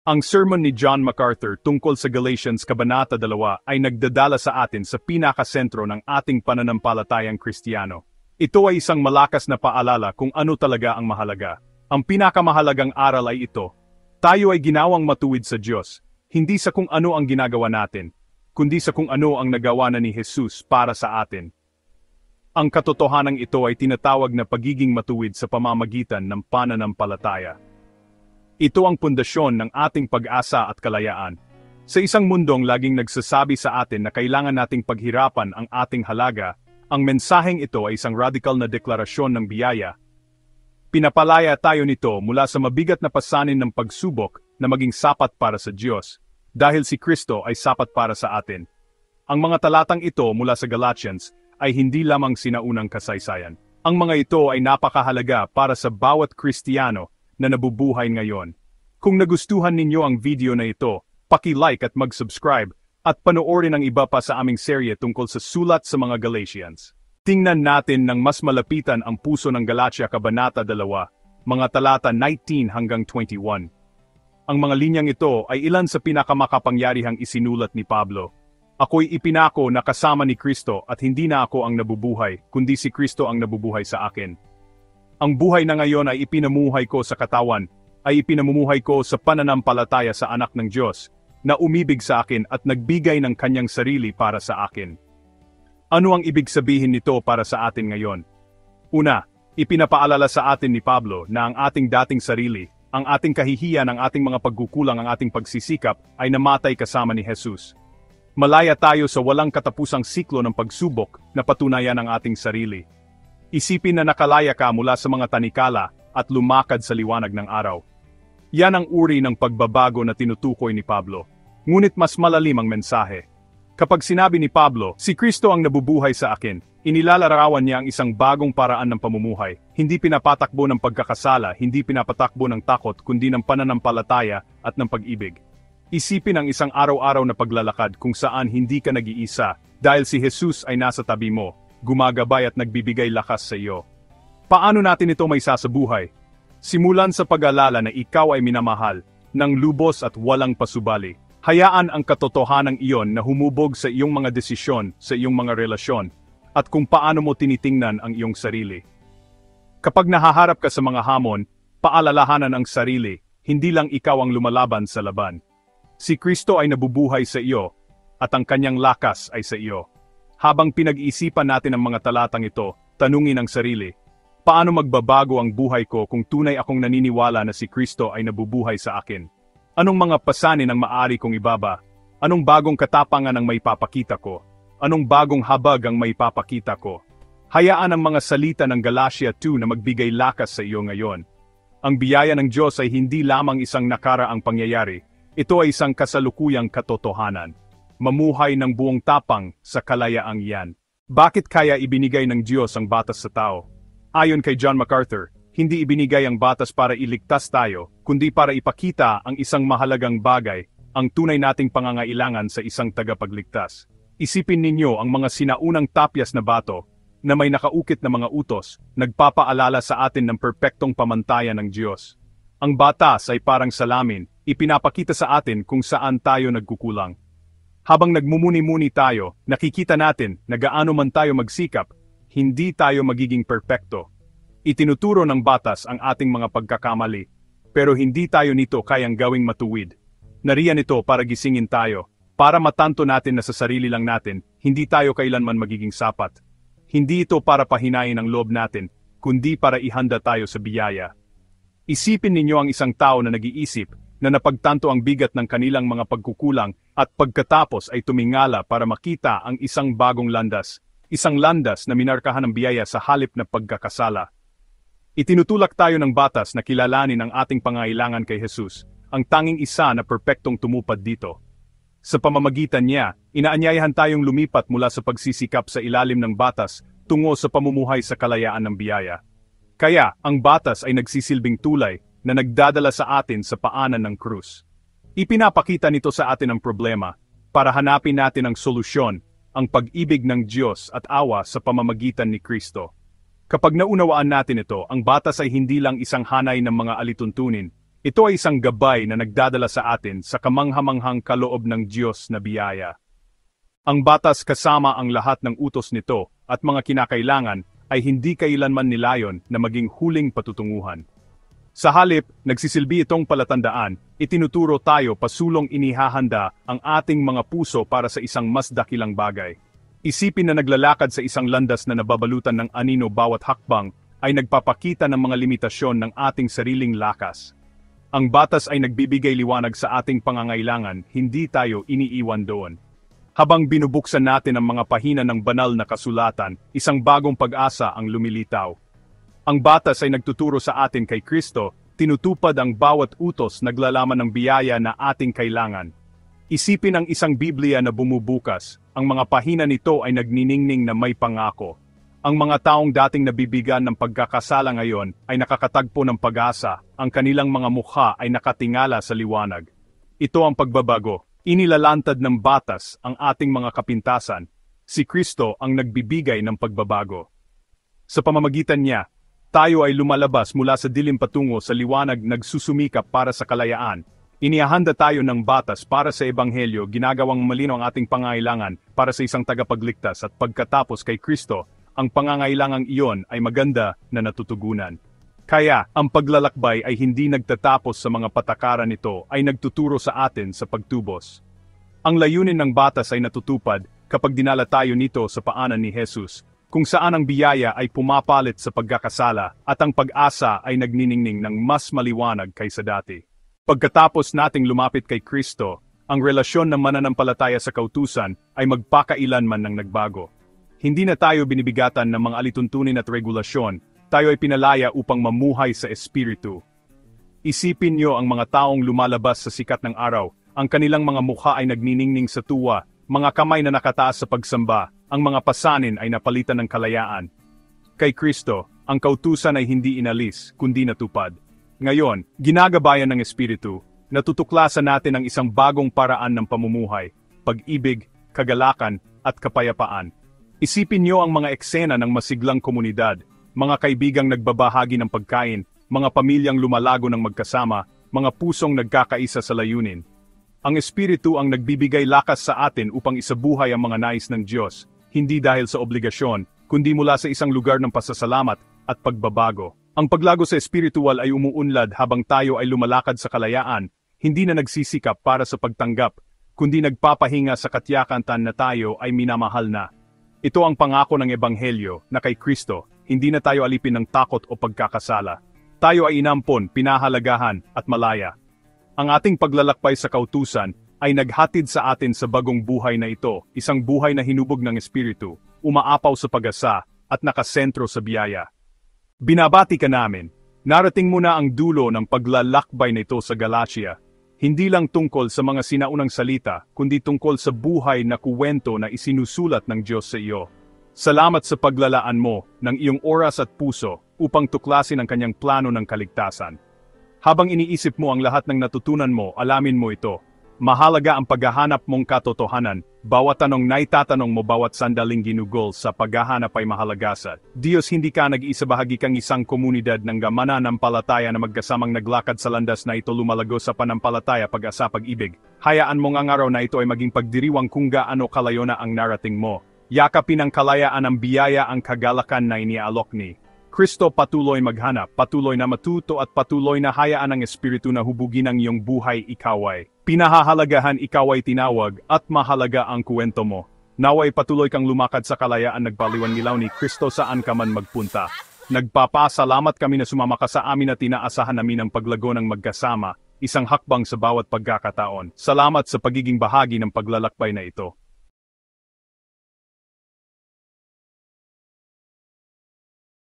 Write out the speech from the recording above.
Ang sermon ni John MacArthur tungkol sa Galatians Kabanata 2 ay nagdadala sa atin sa pinakasentro ng ating pananampalatayang Kristiyano. Ito ay isang malakas na paalala kung ano talaga ang mahalaga. Ang pinakamahalagang aral ay ito. Tayo ay ginawang matuwid sa Diyos, hindi sa kung ano ang ginagawa natin, kundi sa kung ano ang nagawa na ni Jesus para sa atin. Ang katotohanan ito ay tinatawag na pagiging matuwid sa pamamagitan ng pananampalataya. Ito ang pundasyon ng ating pag-asa at kalayaan. Sa isang mundong laging nagsasabi sa atin na kailangan nating paghirapan ang ating halaga, ang mensaheng ito ay isang radical na deklarasyon ng biyaya. Pinapalaya tayo nito mula sa mabigat na pasanin ng pagsubok na maging sapat para sa Diyos, dahil si Kristo ay sapat para sa atin. Ang mga talatang ito mula sa Galatians ay hindi lamang sinaunang kasaysayan. Ang mga ito ay napakahalaga para sa bawat Kristiyano na nabubuhay ngayon. Kung nagustuhan ninyo ang video na ito, paki-like at mag-subscribe at panoorin ang iba pa sa aming serye tungkol sa sulat sa mga Galatians. Tingnan natin ng mas malapitan ang puso ng Galatia Kabanata 2, mga talata 19 hanggang 21. Ang mga linyang ito ay ilan sa pinakamakapangyarihang isinulat ni Pablo. Ako'y ipinako na kasama ni Kristo at hindi na ako ang nabubuhay, kundi si Kristo ang nabubuhay sa akin. Ang buhay na ngayon ay ipinamuhay ko sa katawan, ay ipinamumuhay ko sa pananampalataya sa anak ng Diyos, na umibig sa akin at nagbigay ng kanyang sarili para sa akin. Ano ang ibig sabihin nito para sa atin ngayon? Una, ipinapaalala sa atin ni Pablo na ang ating dating sarili, ang ating kahihiyan, ang ating mga pagkukulang, ang ating pagsisikap ay namatay kasama ni Jesus. Malaya tayo sa walang katapusang siklo ng pagsubok na patunayan ang ating sarili. Isipin na nakalaya ka mula sa mga tanikala at lumakad sa liwanag ng araw. Yan ang uri ng pagbabago na tinutukoy ni Pablo. Ngunit mas malalim ang mensahe. Kapag sinabi ni Pablo, si Kristo ang nabubuhay sa akin, inilalarawan niya ang isang bagong paraan ng pamumuhay. Hindi pinapatakbo ng pagkakasala, hindi pinapatakbo ng takot, kundi ng pananampalataya at ng pag-ibig. Isipin ang isang araw-araw na paglalakad kung saan hindi ka nag-iisa dahil si Jesus ay nasa tabi mo, gumagabay at nagbibigay lakas sa iyo. Paano natin ito may sasabuhay? Simulan sa pag-alala na ikaw ay minamahal, ng lubos at walang pasubali. Hayaan ang katotohanan iyon na humubog sa iyong mga desisyon, sa iyong mga relasyon, at kung paano mo tinitingnan ang iyong sarili. Kapag nahaharap ka sa mga hamon, paalalahanan ang sarili, hindi lang ikaw ang lumalaban sa laban. Si Kristo ay nabubuhay sa iyo, at ang kanyang lakas ay sa iyo. Habang pinag-iisipan natin ang mga talatang ito, tanungin ang sarili, paano magbabago ang buhay ko kung tunay akong naniniwala na si Kristo ay nabubuhay sa akin? Anong mga pasanin ang maaari kong ibaba? Anong bagong katapangan ang maipapakita ko? Anong bagong habag ang maipapakita ko? Hayaan ang mga salita ng Galatia 2 na magbigay lakas sa iyo ngayon. Ang biyaya ng Diyos ay hindi lamang isang nakaraang pangyayari, ito ay isang kasalukuyang katotohanan. Mamuhay ng buong tapang sa kalayaang iyan. Bakit kaya ibinigay ng Diyos ang batas sa tao? Ayon kay John MacArthur, hindi ibinigay ang batas para iligtas tayo, kundi para ipakita ang isang mahalagang bagay, ang tunay nating pangangailangan sa isang tagapagligtas. Isipin ninyo ang mga sinaunang tapyas na bato, na may nakaukit na mga utos, nagpapaalala sa atin ng perpektong pamantayan ng Diyos. Ang batas ay parang salamin, ipinapakita sa atin kung saan tayo nagkukulang. Habang nagmumuni-muni tayo, nakikita natin na gaano man tayo magsikap, hindi tayo magiging perpekto. Itinuturo ng batas ang ating mga pagkakamali, pero hindi tayo nito kayang gawing matuwid. Nariyan ito para gisingin tayo, para matanto natin na sa sarili lang natin, hindi tayo kailanman magiging sapat. Hindi ito para pahinain ang loob natin, kundi para ihanda tayo sa biyaya. Isipin ninyo ang isang tao na nag-iisip, na napagtanto ang bigat ng kanilang mga pagkukulang at pagkatapos ay tumingala para makita ang isang bagong landas, isang landas na minarkahan ng biyaya sa halip na pagkakasala. Itinutulak tayo ng batas na kilalanin ang ating pangailangan kay Jesus, ang tanging isa na perpektong tumupad dito. Sa pamamagitan niya, inaanyayahan tayong lumipat mula sa pagsisikap sa ilalim ng batas tungo sa pamumuhay sa kalayaan ng biyaya. Kaya, ang batas ay nagsisilbing tulay na nagdadala sa atin sa paanan ng krus. Ipinapakita nito sa atin ang problema, para hanapin natin ang solusyon, ang pag-ibig ng Diyos at awa sa pamamagitan ni Kristo. Kapag naunawaan natin ito, ang batas ay hindi lang isang hanay ng mga alituntunin, Ito ay isang gabay na nagdadala sa atin sa kamanghamanghang kaloob ng Diyos na biyaya. Ang batas kasama ang lahat ng utos nito at mga kinakailangan ay hindi kailanman nilayon na maging huling patutunguhan. Sa halip, nagsisilbi itong palatandaan, itinuturo tayo pasulong inihahanda ang ating mga puso para sa isang mas dakilang bagay. Isipin na naglalakad sa isang landas na nababalutan ng anino bawat hakbang ay nagpapakita ng mga limitasyon ng ating sariling lakas. Ang batas ay nagbibigay liwanag sa ating pangangailangan, hindi tayo iniiwan doon. Habang binubuksan natin ang mga pahina ng banal na kasulatan, isang bagong pag-asa ang lumilitaw. Ang batas ay nagtuturo sa atin kay Kristo, tinutupad ang bawat utos naglalaman ng biyaya na ating kailangan. Isipin ang isang Biblia na bumubukas, ang mga pahina nito ay nagniningning na may pangako. Ang mga taong dating nabibigan ng pagkakasala ngayon ay nakakatagpo ng pag-asa, ang kanilang mga mukha ay nakatingala sa liwanag. Ito ang pagbabago. Inilalantad ng batas ang ating mga kapintasan. Si Kristo ang nagbibigay ng pagbabago. Sa pamamagitan niya, tayo ay lumalabas mula sa dilim patungo sa liwanag nagsusumikap para sa kalayaan. Inihahanda tayo ng batas para sa Ebanghelyo, ginagawang malinaw ang ating pangangailangan para sa isang tagapagligtas at pagkatapos kay Kristo, ang pangangailangang iyon ay maganda na natutugunan. Kaya, ang paglalakbay ay hindi nagtatapos sa mga patakaran nito ay nagtuturo sa atin sa pagtubos. Ang layunin ng batas ay natutupad kapag dinala tayo nito sa paanan ni Jesus, kung saan ang biyaya ay pumapalit sa pagkakasala at ang pag-asa ay nagniningning ng mas maliwanag kaysa dati. Pagkatapos nating lumapit kay Kristo, ang relasyon ng mananampalataya sa kautusan ay magpakailanman ng nagbago. Hindi na tayo binibigatan ng mga alituntunin at regulasyon, tayo ay pinalaya upang mamuhay sa Espiritu. Isipin niyo ang mga taong lumalabas sa sikat ng araw, ang kanilang mga mukha ay nagniningning sa tuwa, mga kamay na nakataas sa pagsamba, ang mga pasanin ay napalitan ng kalayaan. Kay Kristo, ang kautusan ay hindi inalis, kundi natupad. Ngayon, ginagabayan ng Espiritu, natutuklasan natin ang isang bagong paraan ng pamumuhay, pag-ibig, kagalakan, at kapayapaan. Isipin niyo ang mga eksena ng masiglang komunidad, mga kaibigang nagbabahagi ng pagkain, mga pamilyang lumalago ng magkasama, mga pusong nagkakaisa sa layunin. Ang Espiritu ang nagbibigay lakas sa atin upang isabuhay ang mga nais ng Diyos, hindi dahil sa obligasyon, kundi mula sa isang lugar ng pasasalamat at pagbabago. Ang paglago sa espiritual ay umuunlad habang tayo ay lumalakad sa kalayaan, hindi na nagsisikap para sa pagtanggap, kundi nagpapahinga sa katiyakan na tayo ay minamahal na. Ito ang pangako ng Ebanghelyo na kay Kristo, hindi na tayo alipin ng takot o pagkakasala. Tayo ay inampon, pinahalagahan, at malaya. Ang ating paglalakbay sa kautusan ay naghatid sa atin sa bagong buhay na ito, isang buhay na hinubog ng Espiritu, umaapaw sa pag-asa, at nakasentro sa biyaya. Binabati ka namin. Narating mo na ang dulo ng paglalakbay na ito sa Galatia. Hindi lang tungkol sa mga sinaunang salita, kundi tungkol sa buhay na kuwento na isinusulat ng Diyos sa iyo. Salamat sa paglalaan mo ng iyong oras at puso upang tuklasin ang kanyang plano ng kaligtasan. Habang iniisip mo ang lahat ng natutunan mo, alamin mo ito. Mahalaga ang paghahanap mong katotohanan. Bawat tanong na itatanong mo, bawat sandaling ginugol sa paghahanap ay mahalaga sa Diyos. Hindi ka nag-iisa, bahagi kang isang komunidad ng mananampalataya na magkasamang naglakad sa landas na ito, lumalago sa panampalataya, pag-asa, pag-ibig. Hayaan mong ang araw na ito ay maging pagdiriwang kung gaano kalayo na ang narating mo. Yakapin ang kalayaan, ang biyaya, ang kagalakan na iniaalok ni Kristo. Patuloy maghanap, patuloy na matuto at patuloy na hayaan ang Espiritu na hubugin ang iyong buhay. Ikaw ay pinahahalagahan, ikaw ay tinawag, at mahalaga ang kwento mo. Naway patuloy kang lumakad sa kalayaan, nagbaliwan nilaw ni Kristo saan ka man magpunta. Nagpapasalamat kami na sumama ka sa amin at tinaasahan namin ang paglago ng magkasama, isang hakbang sa bawat pagkakataon. Salamat sa pagiging bahagi ng paglalakbay na ito.